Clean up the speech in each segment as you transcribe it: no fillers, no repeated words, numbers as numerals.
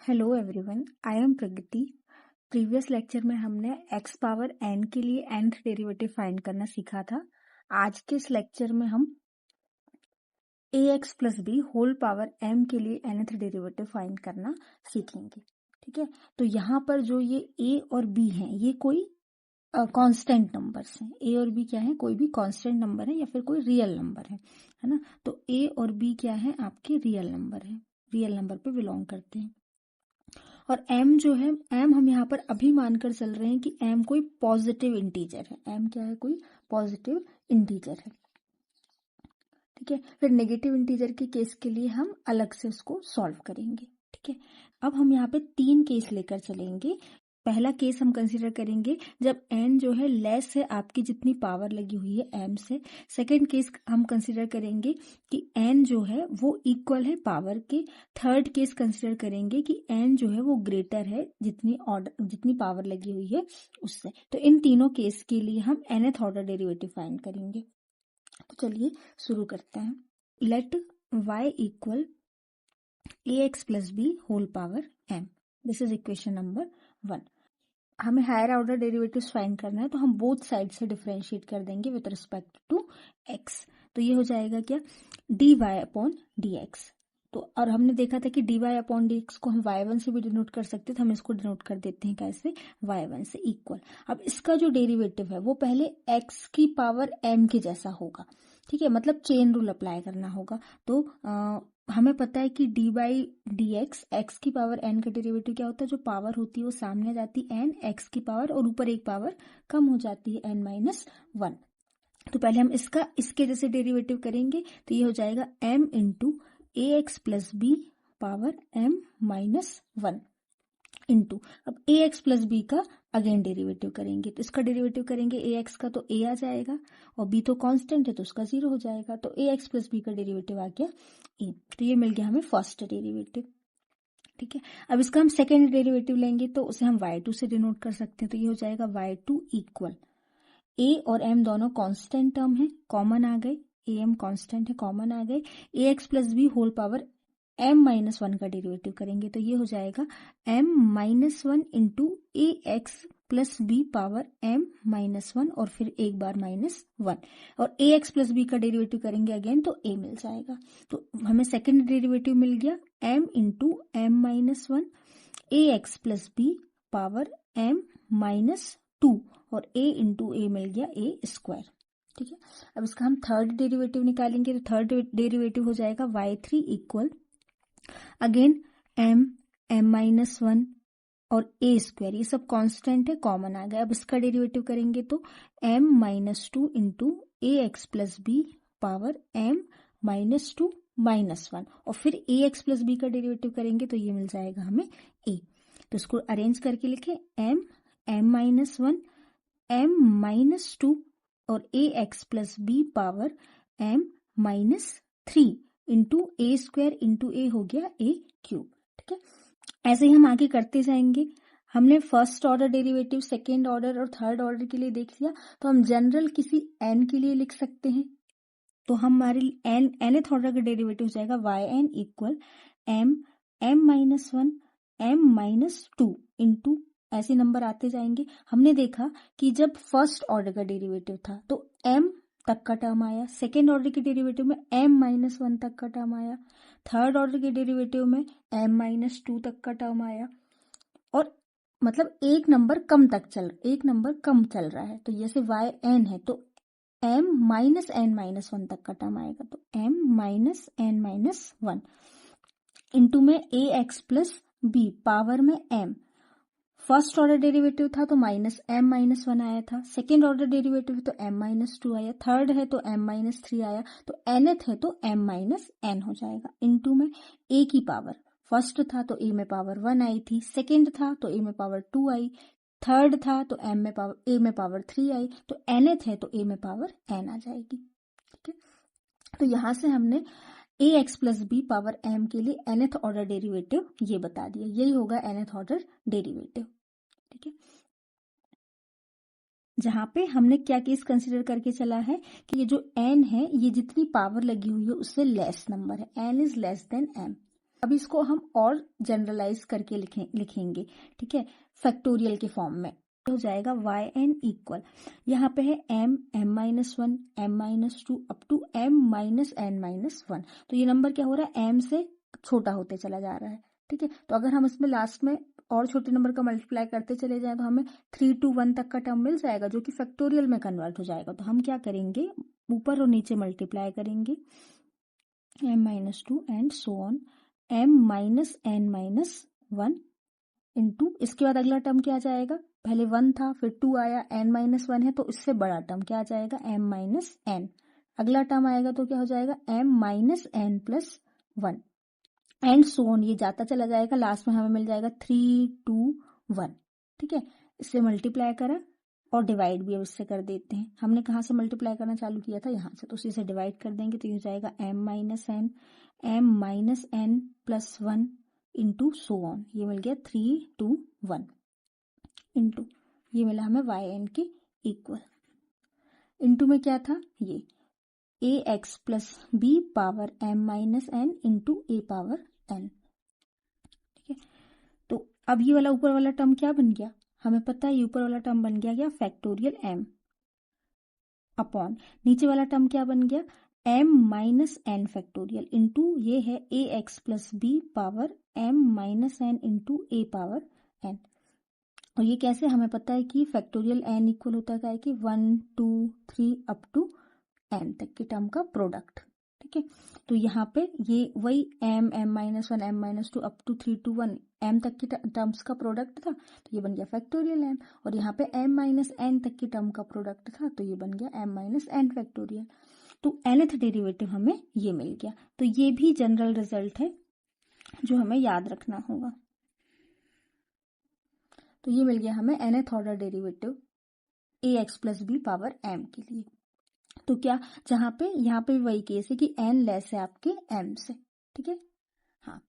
Hello everyone, I am Pragati. Previous lecture में हमने x power n के लिए nth डेरिवेटिव फाइंड करना सीखा था। आज के इस लेक्चर में हम ax plus B whole power m के लिए nth डेरिवेटिव फाइंड करना सीखेंगे। ठीक है, तो यहाँ पर जो ये a और b हैं ये कोई कांस्टेंट नंबर्स हैं। a और b क्या है? कोई भी कांस्टेंट नंबर है या फिर कोई रियल नंबर है ना। तो a और b क्या है? आपके रियल नंबर है, रियल नंबर पे बिलोंग करते हैं। और m जो है, m हम यहाँ पर अभी मानकर चल रहे हैं कि m कोई पॉजिटिव इंटीजर है। m क्या है? कोई पॉजिटिव इंटीजर है। ठीक है, फिर नेगेटिव इंटीजर के केस के लिए हम अलग से उसको सॉल्व करेंगे। ठीक है, अब हम यहाँ पे 3 केस लेकर चलेंगे। पहला केस हम कंसीडर करेंगे जब n जो है लेस है आपकी जितनी पावर लगी हुई है m से। सेकंड केस हम कंसीडर करेंगे कि n जो है वो इक्वल है पावर के। थर्ड केस कंसीडर करेंगे कि n जो है वो ग्रेटर है जितनी पावर लगी हुई है उससे। तो इन तीनों केस के लिए हम nth ऑर्डर डेरिवेटिव फाइंड करेंगे। तो चलिए शुरू करते हैं। Let y equal ax plus B whole power m। This is equation number 1। हमें हायर ऑर्डर डेरिवेटिव्स फाइंड करना है, तो हम बोथ साइड से डिफरेंशिएट कर देंगे विद रिस्पेक्ट टू x। तो ये हो जाएगा क्या? dy upon dx। तो और हमने देखा था कि dy अपॉन dx को हम y1 से भी डिनोट कर सकते, तो हम इसको डिनोट कर देते हैं कैसे? y1 से इक्वल। अब इसका जो डेरिवेटिव है वो पहले x की पावर m के जैसा होगा। ठीक है, मतलब चेन रूल अप्लाई करना होगा। तो हमें पता है कि डी बाई डी एक्स की पावर n का डेरिवेटिव क्या होता है? जो पावर होती है वो सामने जाती है n, x की पावर और ऊपर एक पावर कम हो जाती है n माइनस 1। तो पहले हम इसके जैसे डेरिवेटिव करेंगे, तो ये हो जाएगा m into a x plus b power m minus 1 into, अब ए एक्स प्लस बी का अगेन डेरिवेटिव करेंगे। तो इसका डेरिवेटिव करेंगे ए एक्स का, तो ए आ जाएगा और बी तो कांस्टेंट है तो उसका 0 हो जाएगा। तो ए एक्स प्लस बी का डेरिवेटिव आ गया ए। तो ये मिल गया हमें फर्स्ट डेरिवेटिव। ठीक है, अब इसका हम सेकेंड डेरिवेटिव लेंगे तो उसे हम y2 से डिनोट कर सकते हैं। तो ये हो जाएगा y2 इक्वल a और m दोनों कांस्टेंट टर्म है, कॉमन आ गए। ए एम कॉन्स्टेंट है, कॉमन आ गए। A x plus B whole power m minus 1 का डेरिवेटिव करेंगे, तो ये हो जाएगा m minus 1 into a x plus b power m minus 1 और फिर एक बार माइनस 1। और ए एक्स प्लस बी का डेरिवेटिव करेंगे अगेन तो a मिल जाएगा। तो हमें सेकेंड डेरिवेटिव मिल गया m into m minus 1 a x plus b power m minus 2 और a इंटू ए मिल गया a स्क्वायर। ठीक है, अब इसका हम थर्ड डेरिवेटिव निकालेंगे, तो थर्ड डेरिवेटिव हो जाएगा y3 equal again m minus 1 और a स्क्वायर, ये सब कांस्टेंट है, कॉमन आ गया। अब इसका डेरिवेटिव करेंगे तो m minus 2 into a x plus b power m minus 2 minus 1 और फिर ए एक्स प्लस बी का डेरिवेटिव करेंगे तो ये मिल जाएगा हमें a। तो इसको अरेंज करके लिखे m माइनस 1 m माइनस 2 और a x plus b power m minus 3 into a square into a हो गया ए क्यूब। ठीक है, ऐसे ही हम आगे करते जाएंगे। हमने first order derivative, second order और थर्ड ऑर्डर के लिए देख लिया, तो हम जनरल किसी n के लिए लिख सकते हैं। तो हमारे nth ऑर्डर का डेरिवेटिव हो जाएगा yn equal m minus 1 m minus 2 into, ऐसे नंबर आते जाएंगे। हमने देखा कि जब फर्स्ट ऑर्डर का डेरिवेटिव था तो m तक का टर्म आया, सेकेंड ऑर्डर के डेरिवेटिव में m माइनस 1 तक का टर्म आया, थर्ड ऑर्डर के डेरिवेटिव में m माइनस 2 तक का टर्म आया, और मतलब एक नंबर कम चल रहा है। तो जैसे yn है तो m माइनस n माइनस 1 तक का टर्म आएगा, तो m minus n minus 1 into में ए एक्स प्लस बी पावर में m। फर्स्ट ऑर्डर डेरिवेटिव था तो माइनस m माइनस 1 आया था, सेकेंड ऑर्डर डेरिवेटिव है तो m माइनस 2 आया, थर्ड है तो m माइनस 3 आया, तो nth है तो m माइनस n हो जाएगा। इंटू में a की पावर, फर्स्ट था तो a में पावर 1 आई थी, सेकेंड था तो a में पावर 2 आई, थर्ड था तो a में पावर 3 आई, तो nth है तो a में पावर n आ जाएगी। ठीक है, तो यहां से हमने a x plus b power m के लिए nth ऑर्डर डेरिवेटिव ये बता दिया, यही होगा nth ऑर्डर डेरिवेटिव। ठीक है, जहां पे हमने क्या केस कंसीडर करके चला है कि ये जो n है ये जितनी पावर लगी हुई है उससे लेस नंबर है, n is less than m। अब इसको हम और जनरलाइज करके लिखेंगे, ठीक है, फैक्टोरियल के फॉर्म में हो जाएगा yn इक्वल, यहाँ पे है m-1 m-2 up to m-n-1। तो ये नंबर क्या हो रहा है, m से छोटा होते चला जा रहा है, ठीक है। तो अगर हम इसमें लास्ट में और छोटे नंबर का मल्टीप्लाई करते चले जाएं तो हमें 3 to 1 तक का टर्म मिल जाएगा जो कि फैक्टोरियल में कन्वर्ट हो जाएगा। तो हम क्या करेंगे, ऊपर और नीचे मल्टीप्लाई करेंगे m-2 and so on m-n-1 into, इसके बाद अगला टर्म क्या आ जाएगा, पहले 1 था फिर 2 आया, n-1 है तो इससे बड़ा टर्म क्या आ जाएगा, m-n। अगला टर्म आएगा तो क्या हो जाएगा, m-n+1 एंड सो ऑन, ये जाता चला जाएगा, लास्ट में हमें मिल जाएगा 3 to 1, ठीक है। इससे मल्टीप्लाई करा और डिवाइड भी अब इससे कर देते हैं। हमने कहाँ से मल्टीप्लाई करना चालू किया था, यहाँ से, तो उसी से डिवाइड कर देंगे तो ये हो जाएगा m-n+1 इंटू सो ऑन, ये मिल गया 3 to 1 इंटू, ये मिला हमें yn के इक्वल, इंटू में क्या था, ये ax plus b power m-n into a power n, ठीक है। तो अब ये वाला ऊपर वाला टर्म क्या बन गया, हमें पता है ये ऊपर वाला टर्म बन गया क्या, फैक्टोरियल m अपॉन नीचे वाला टर्म क्या बन गया, m-n फैक्टोरियल इंटू ये है ax plus b power m-n into a power n। और ये कैसे, हमें पता है कि फैक्टोरियल n इक्वल होता है कि 1 2 3 अप टू n तक के टर्म का प्रोडक्ट, ठीक है। तो यहाँ पे ये वही m-1 m-2 up to 3 to 1 m तक के टर्म्स का प्रोडक्ट था, तो ये बन गया फैक्टोरियल m, और यहाँ पे m-n तक के टर्म का प्रोडक्ट था तो ये बन गया m-n फैक्टोरियल। तो nth डेरिवेटिव हमें ये मिल गया। तो ये भी जनरल रिजल्ट है जो हमें याद रखना होगा। तो ये मिल गया हमें nth order derivative ax plus b power m के लिए। तो क्या, जहां पे यहाँ पे वही केस है कि n लेस है आपके m से, ठीक है। हाँ,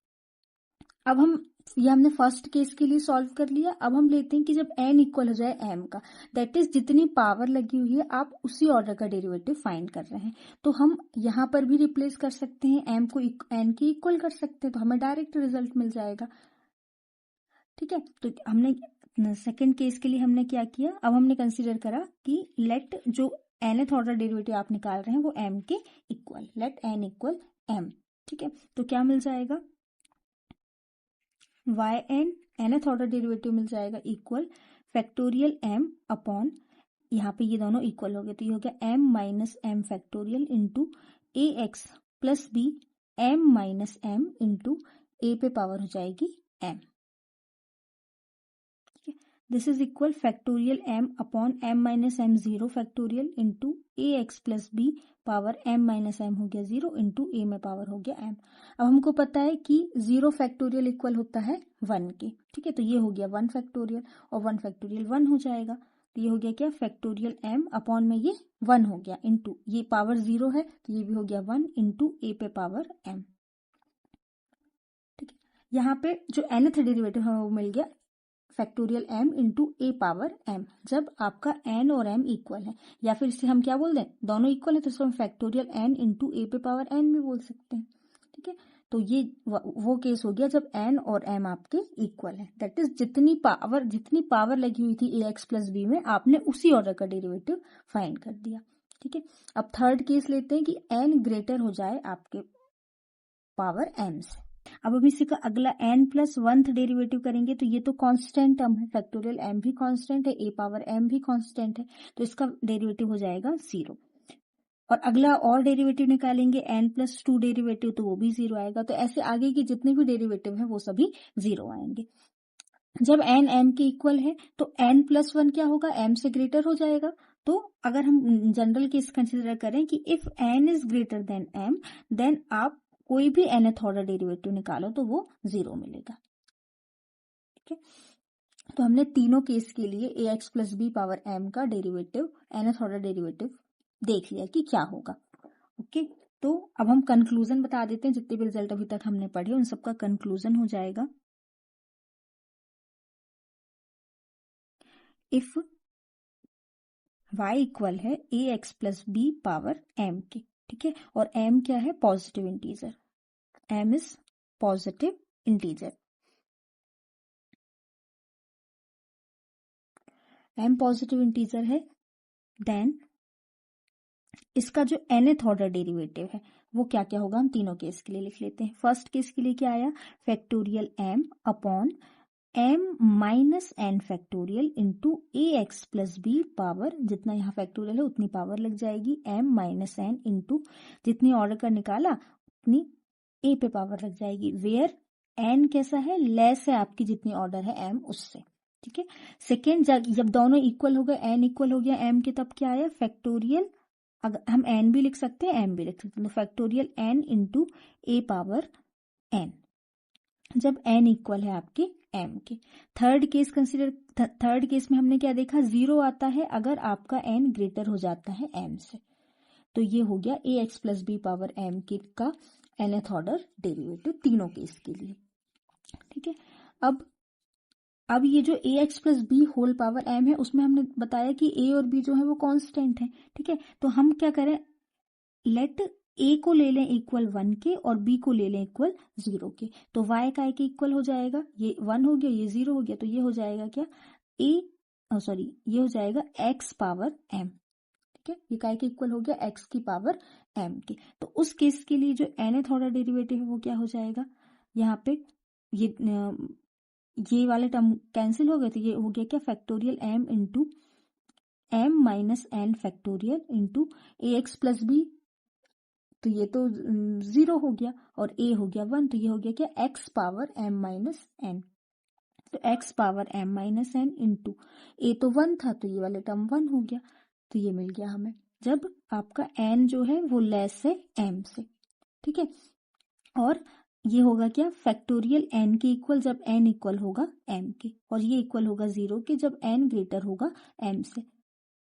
अब हम ये हमने फर्स्ट केस के लिए सॉल्व कर लिया। अब हम लेते हैं कि जब n इक्वल हो जाए m का, दैट इज जितनी पावर लगी हुई है आप उसी ऑर्डर का डेरिवेटिव फाइंड कर रहे हैं, तो हम यहाँ पर भी रिप्लेस कर सकते हैं, m को n के इक्वल कर सकते हैं, तो हमें डायरेक्ट रिजल्ट मिल जाएगा, ठीक है। तो हमने सेकेंड केस के लिए हमने क्या किया, अब हमने कंसीडर करा कि लेट जो nth ऑर्डर डेरिवेटिव आप निकाल रहे हैं वो m के equal, let n equal m, ठीक है। तो क्या मिल जाएगा, yn nth ऑर्डर डेरिवेटिव मिल जाएगा इक्वल फैक्टोरियल m अपॉन, यहाँ पे ये दोनों इक्वल हो गए तो ये हो गया m-m factorial into ax plus b m-m into a पे पावर हो जाएगी m, this is equal factorial m upon m-m 0 factorial into ax plus b power m-m हो गया 0 इंटू a में पावर हो गया m। अब हमको पता है कि 0 फैक्टोरियल इक्वल होता है 1 के, ठीक है। तो ये हो गया 1 फैक्टोरियल और 1 फैक्टोरियल 1 हो जाएगा, तो ये हो गया क्या, फैक्टोरियल m अपॉन में ये 1 हो गया इंटू ये पावर 0 है तो ये भी हो गया 1 इंटू a पे पावर m, ठीक है। यहाँ पे जो nth डेरिवेटिव हमें वो मिल गया factorial m into a power m, जब आपका n और m इक्वल है, या फिर इसे हम क्या बोल दें, दोनों इक्वल है तो इसको हम फैक्टोरियल n इंटू a पे पावर n भी बोल सकते हैं, ठीक है। तो ये वो केस हो गया जब n और m आपके इक्वल है, दैट इज जितनी पावर लगी हुई थी ax प्लस b में आपने उसी ऑर्डर का डेरिवेटिव फाइंड कर दिया, ठीक है। अब थर्ड केस लेते हैं कि n ग्रेटर हो जाए आपके पावर m से। अब अभी इसी का अगला n+1 डेरिवेटिव करेंगे तो ये तो कांस्टेंट टर्म है, फैक्टोरियल m भी कांस्टेंट है, a पावर m भी कांस्टेंट है, तो इसका डेरिवेटिव हो जाएगा 0। और अगला और डेरिवेटिव निकालेंगे n+2 डेरिवेटिव तो वो भी 0 आएगा। तो ऐसे आगे के जितने भी डेरिवेटिव है वो सभी 0 आएंगे। जब n m के इक्वल है तो n+1 क्या होगा, m से ग्रेटर हो जाएगा। तो अगर हम जनरल केस कंसिडर करें कि if n is greater than m, then आप कोई भी nth ऑर्डर डेरिवेटिव निकालो तो वो 0 मिलेगा, ठीक है। तो हमने तीनों केस के लिए ax plus b power m का डेरिवेटिव nth ऑर्डर डेरिवेटिव देख लिया कि क्या होगा, ओके। तो अब हम कंक्लूजन बता देते हैं, जितने भी रिजल्ट अभी तक हमने पढ़े उन सबका कंक्लूजन हो जाएगा। इफ y इक्वल है ax plus b power m के, ठीक है, और m क्या है, positive integer, m is positive integer. m positive integer है, देन इसका जो nth ऑर्डर डेरिवेटिव है वो क्या क्या होगा, हम तीनों केस के लिए लिख लेते हैं। फर्स्ट केस के लिए क्या आया, factorial m upon m minus n factorial into a x plus b power, जितना यहाँ फैक्टोरियल है उतनी पावर लग जाएगी, m माइनस एन इंटू जितनी ऑर्डर का निकाला उतनी a पे पावर लग जाएगी, वेयर n कैसा है, लेस है आपकी जितनी ऑर्डर है m उससे। ठीक है, सेकेंड जब दोनों इक्वल हो गए, n इक्वल हो गया m के, तब क्या आया, फैक्टोरियल, अगर हम n भी लिख सकते हैं m भी लिख सकते हैं, तो factorial n into a power n, जब n इक्वल है आपके m के। थर्ड केस में हमने क्या देखा, 0 आता है अगर आपका n ग्रेटर हो जाता है m से, तो ये हो गया a x plus b power m के का nth ऑर्डर डेरिवेटिव तीनों केस के लिए। ठीक है, अब ये जो a x plus B whole power m है उसमें हमने बताया कि a और b जो है वो कांस्टेंट है। ठीक है, तो हम क्या करें, लेट a को ले लें इक्वल 1 के और b को ले लें इक्वल 0 के, तो y का के इक्वल हो जाएगा, ये 1 हो गया, ये 0 हो गया, तो ये हो जाएगा क्या, ये हो जाएगा x पावर m। ठीक है, ये काय के इक्वल हो गया, x की पावर m के। तो उस केस के लिए जो nth ऑर्डर डेरिवेटिव है वो क्या हो जाएगा, यहाँ पे ये वाले टर्म कैंसिल हो गए, तो ये हो गया क्या, factorial m into m minus n factorial into a x plus b, तो ये तो 0 हो गया, और a हो गया 1, तो ये हो गया क्या, x power m minus N, तो x power m minus N into a तो 1 था, तो ये वाले टर्म 1 हो गया, तो ये मिल गया हमें, जब आपका n जो है वो लेस है m से। ठीक है, और ये होगा क्या, फैक्टोरियल n के इक्वल जब n इक्वल होगा m के, और ये इक्वल होगा 0 के जब n ग्रेटर होगा m से।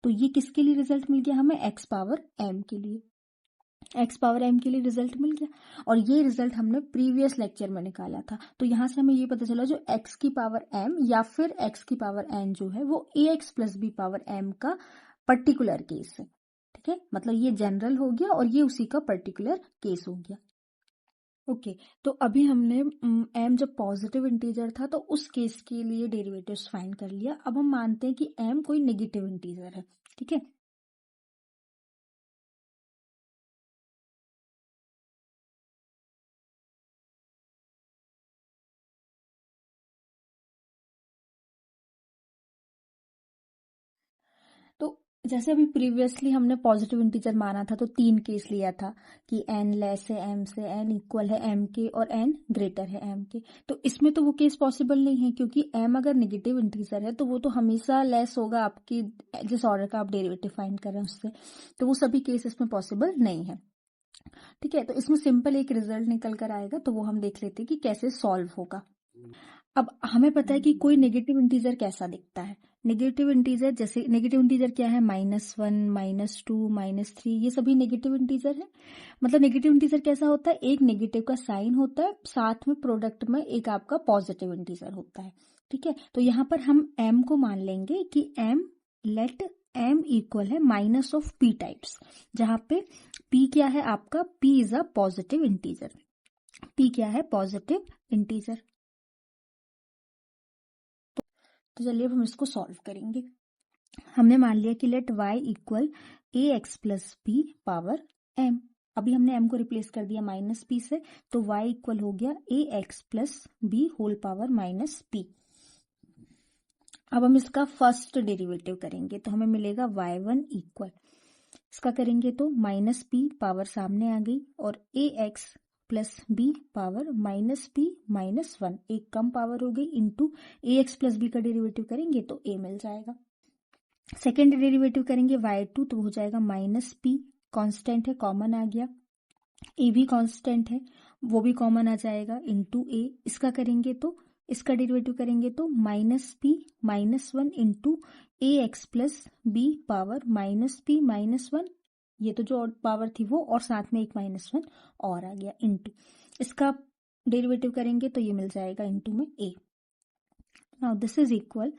तो ये किसके लिए रिजल्ट मिल गया हमें, x पावर m के लिए, x पावर m के लिए रिजल्ट मिल गया। और ये रिजल्ट हमने प्रीवियस लेक्चर में निकाला था, तो यहाँ से हमें ये पता चला जो x की पावर m या फिर x की पावर n जो है वो ax plus b power m का पर्टिकुलर केस है। ठीक है, मतलब ये जनरल हो गया और ये उसी का पर्टिकुलर केस हो गया। ओके, तो अभी हमने m जब पॉजिटिव इंटीजर था तो उस केस के लिए डेरिवेटिव्स फाइंड कर लिया। अब हम मानते हैं कि m कोई नेगेटिव इंटीजर है। ठीक है, तो जैसे अभी प्रीवियसली हमने पॉजिटिव इंटीजर माना था तो 3 केस लिया था कि n लेस है m से, n इक्वल है m के और n ग्रेटर है m के। तो इसमें तो वो केस पॉसिबल नहीं है, क्योंकि m अगर नेगेटिव इंटीजर है तो वो तो हमेशा लेस होगा आपकी जिस ऑर्डर का आप डेरिवेटिव फाइंड कर रहे हैं उससे, तो वो सभी केस इसमें पॉसिबल नहीं है। ठीक है, तो इसमें सिंपल एक रिजल्ट निकल कर आएगा, तो वो हम देख लेते हैं कि कैसे सॉल्व होगा। अब हमें पता है कि कोई नेगेटिव इंटीजर कैसा दिखता है। नेगेटिव इंटीजर, जैसे नेगेटिव इंटीजर क्या है, -1, -2, -3, ये सभी नेगेटिव इंटीजर है। मतलब नेगेटिव इंटीजर कैसा होता है, एक नेगेटिव का साइन होता है, साथ में प्रोडक्ट में एक आपका पॉजिटिव इंटीजर होता है। ठीक है, तो यहाँ पर हम m को मान लेंगे कि लेट m इक्वल है माइनस ऑफ p टाइप्स, जहां पे p क्या है आपका, p is a positive integer, p क्या है, पॉजिटिव इंटीजर। तो चलिए अब हम इसको सॉल्व करेंगे। हमने मान लिया कि let y equal a x plus b power m, अभी हमने m को रिप्लेस कर दिया माइनस p से, तो y इक्वल हो गया a x plus B whole power minus p। अब हम इसका फर्स्ट डेरिवेटिव करेंगे तो हमें मिलेगा y1 इक्वल, इसका करेंगे तो माइनस p पावर सामने आ गई और a x plus b power minus p minus 1, एक कम पावर हो गई, into a x plus b का डेरिवेटिव करेंगे तो a मिल जाएगा। सेकेंड डेरिवेटिव करेंगे y2 तो हो जाएगा माइनस p, कांस्टेंट है कॉमन आ गया, a भी कांस्टेंट है वो भी कॉमन आ जाएगा, इंटू a, इसका करेंगे तो इसका डेरिवेटिव करेंगे तो minus p minus 1 into a x plus b power minus p minus 1, ये तो जो पावर थी वो, और साथ में एक -1 और आ गया, इंटू इसका डेरिवेटिव करेंगे तो ये मिल जाएगा इंटू में a। Now this is equal,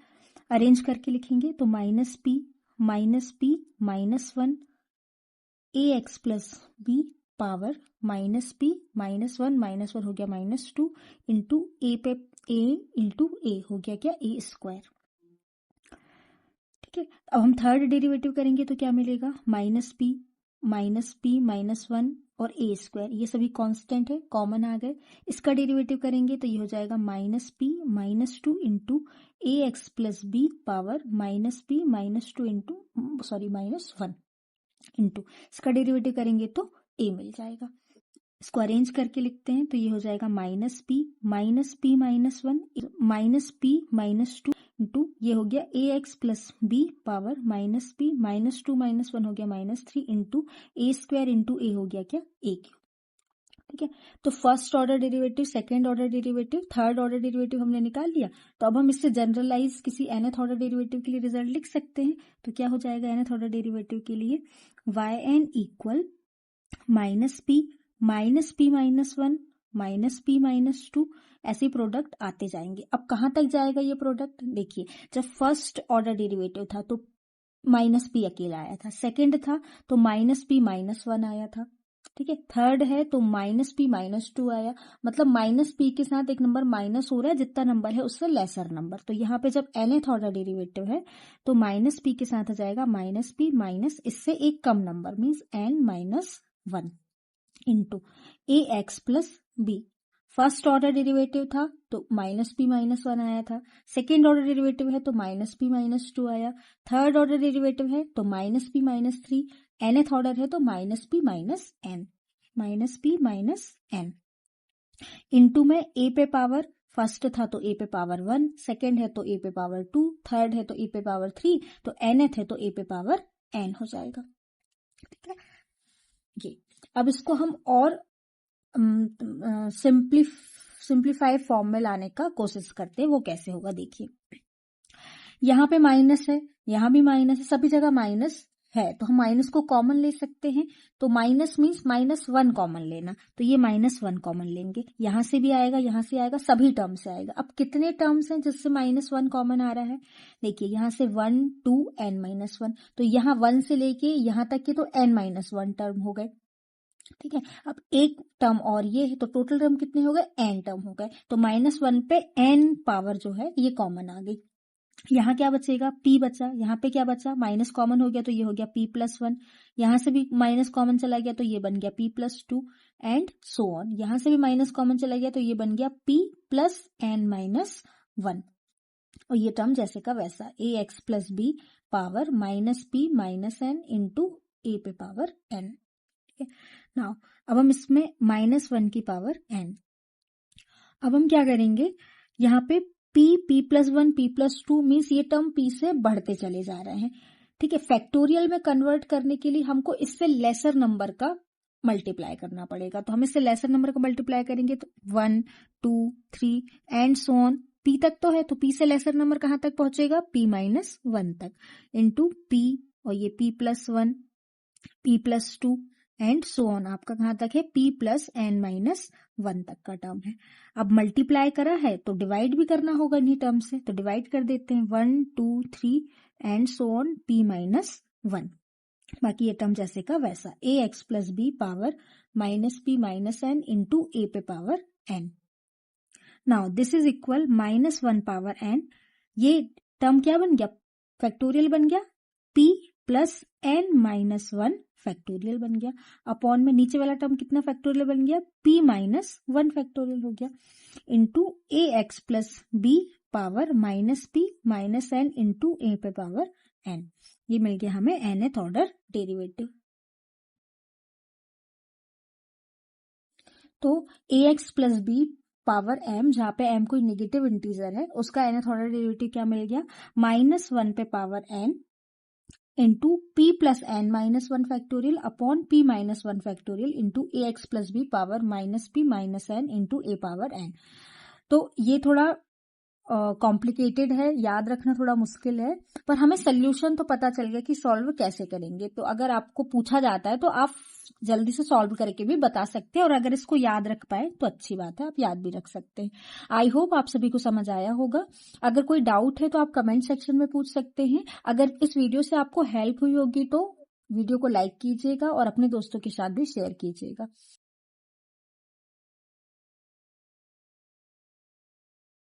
arrange करके लिखेंगे तो minus p minus 1 a x plus b power minus p -1 हो गया -2 इंटू ए पे ए इंटू ए हो गया क्या ए स्क्वायर। ठीक है, अब हम थर्ड डेरिवेटिव करेंगे तो क्या मिलेगा -p -1 और ए स्क्वायर, ये सभी कांस्टेंट है, कॉमन आ गए। इसका डेरिवेटिव करेंगे तो ये हो जाएगा -p -2 into a x plus b power -p -2 into -1 into इसका डेरिवेटिव करेंगे तो ए मिल जाएगा। इसको अरेंज करके लिखते हैं तो ये हो जाएगा -p -1 -p -2 इंटू ये हो गया a x plus b power -p -2 -1 हो गया -3 into a square into a हो गया क्या ए क्यूब। ठीक है, तो first order derivative, second order derivative, third order derivative हमने निकाल लिया। तो अब हम इससे जनरलाइज किसी nth ऑर्डर डेरिवेटिव के लिए रिजल्ट लिख सकते हैं। तो क्या हो जाएगा nth ऑर्डर डेरिवेटिव के लिए yn equal -p -p -1 -p ऐसे प्रोडक्ट आते जाएंगे। अब कहाँ तक जाएगा ये प्रोडक्ट, देखिए जब फर्स्ट ऑर्डर डेरिवेटिव था तो -p अकेला आया था, सेकंड था तो -p -1 आया था। ठीक है, थर्ड है तो -p -2 आया, मतलब -p के साथ एक नंबर माइनस हो रहा है, जितना नंबर है उससे लेसर नंबर। तो यहाँ पे जब nth ऑर्डर डेरिवेटिव है तो -p के साथ आ जाएगा -p माइनस इससे एक कम number means n-1 into a x plus b. First order derivative था तो -p -1 आया था, सेकेंड ऑर्डर डेरिवेटिव है तो -p -2 आया, थर्ड ऑर्डर डेरिवेटिव है तो -p -3, nth ऑर्डर है तो -p -n इंटू में ए पे पावर, फर्स्ट था तो ए पे पावर 1, सेकेंड है तो ए पे पावर 2, थर्ड है तो ए पे पावर 3, तो nth है तो ए पे पावर n हो जाएगा। ठीक है, ये अब इसको हम और सिंप्लीफाई फॉर्म में लाने का कोशिश करते हैं। वो कैसे होगा देखिए, यहाँ पे माइनस है, यहाँ भी माइनस है, सभी जगह माइनस है, तो हम माइनस को कॉमन ले सकते हैं। तो माइनस मीन्स -1 कॉमन लेना, तो ये -1 कॉमन लेंगे, यहाँ से भी आएगा, यहाँ से आएगा, सभी टर्म से आएगा। अब कितने टर्म्स हैं जिससे -1 कॉमन आ रहा है, देखिए यहाँ से 1 2 n-1, तो यहाँ 1 से लेके यहाँ तक के तो n-1 टर्म हो गए। ठीक है, अब एक टर्म और ये है तो टोटल टर्म कितने हो गए, n टर्म हो गए। तो -1 पे n पावर जो है ये कॉमन आ गई। यहाँ क्या बचेगा, p बचा, यहाँ पे क्या बचा, माइनस कॉमन हो गया तो ये हो गया p +1, यहाँ से भी माइनस कॉमन चला गया तो ये बन गया p +2 एंड सो ऑन, यहाँ से भी माइनस कॉमन चला गया तो ये बन गया p +n-1 और ये टर्म जैसे का वैसा a x plus b power -p -n into a पे पावर n। नाउ अब हम इसमें -1 की पावर n, अब हम क्या करेंगे, यहाँ पे p +1 p +2 मीन्स ये टर्म p से बढ़ते चले जा रहे हैं। ठीक है, फैक्टोरियल में कन्वर्ट करने के लिए हमको इससे लेसर नंबर का मल्टीप्लाई करना पड़ेगा। तो हम इससे लेसर नंबर का मल्टीप्लाई करेंगे तो 1 2 3 एंड सो ऑन, p तक तो है तो p से लेसर नंबर कहाँ तक पहुंचेगा, p -1 तक इंटू p और ये p +1 p +2 and so on, आपका कहाँ तक है p +n-1 तक का टर्म है। अब मल्टीप्लाई करा है तो डिवाइड भी करना होगा इन्हीं टर्म से, तो डिवाइड कर देते हैं 1 2 3 एंड सो ऑन p -1, बाकी ये टर्म जैसे का वैसा a x plus b power -p -n into a पे power n। Now this is equal -1 power n, ये टर्म क्या बन गया, फैक्टोरियल बन गया, p +n-1 फैक्टोरियल बन गया, अपॉन में नीचे वाला टर्म कितना फैक्टोरियल बन गया, p -1 फैक्टोरियल हो गया into a x plus b power -p -n into a पे पावर n। ये मिल गया हमें nth ऑर्डर डेरिवेटिव। तो a x plus b power m, जहाँ पे m कोई नेगेटिव इंटीजर है, उसका nth ऑर्डर डेरिवेटिव क्या मिल गया, -1 पे power n into p +n-1 factorial upon p -1 factorial into a x plus b power -p -n into a power n। तो ये थोड़ा कॉम्प्लिकेटेड है, याद रखना थोड़ा मुश्किल है, पर हमें सोल्यूशन तो पता चल गया कि सॉल्व कैसे करेंगे। तो अगर आपको पूछा जाता है तो आप जल्दी से सॉल्व करके भी बता सकते हैं, और अगर इसको याद रख पाए तो अच्छी बात है, आप याद भी रख सकते हैं। आई होप आप सभी को समझ आया होगा। अगर कोई डाउट है तो आप कमेंट सेक्शन में पूछ सकते हैं। अगर इस वीडियो से आपको हेल्प हुई होगी तो वीडियो को लाइक कीजिएगा और अपने दोस्तों के साथ भी शेयर कीजिएगा।